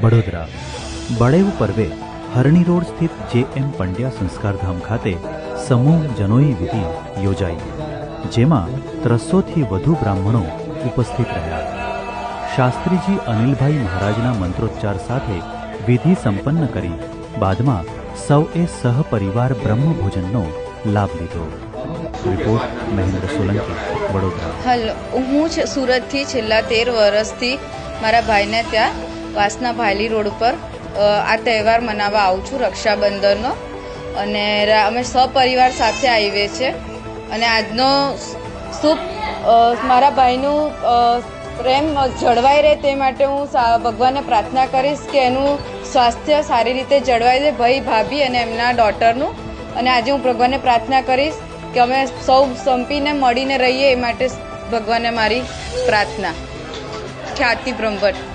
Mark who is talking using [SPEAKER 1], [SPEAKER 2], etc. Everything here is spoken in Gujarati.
[SPEAKER 1] વડોદરા બળેવ પર્વે હરણી રોડ સ્થિત JM પંડ્યા સંસ્કારધામ ખાતે સમૂહ જનોઈ વિધિ યોજાઈ, જેમાં 300થી વધુ બ્રાહ્મણો ઉપસ્થિત રહ્યા. શાસ્ત્રીજી અનિલભાઈ મહારાજના મંત્રોચ્ચાર સાથે વિધિ સંપન્ન કરી બાદમાં સૌએ સહપરિવાર બ્રહ્મભોજનનો લાભ લીધો. રિપોર્ટ મહેન્દ્ર સોલંકી, વડોદરા.
[SPEAKER 2] હલો, હું સુરતથી છેલ્લા 13 વર્ષથી મારા ભાઈને ત્યાં વાસના ભાયલી રોડ ઉપર આ તહેવાર મનાવવા આવું છું, રક્ષાબંધનનો. અને અમે સપરિવાર સાથે આવીએ છીએ અને આજનો શુભ મારા ભાઈનું પ્રેમ જળવાઈ રહે તે માટે હું ભગવાનને પ્રાર્થના કરીશ કે એનું સ્વાસ્થ્ય સારી રીતે જળવાઈ રહે, ભાઈ ભાભી અને એમના ડોટરનું. અને આજે હું ભગવાનને પ્રાર્થના કરીશ કે અમે સૌ સંપીને મળીને રહીએ, એ માટે ભગવાનને મારી પ્રાર્થના. ખ્યાતિ બ્રહ્મભટ્ટ.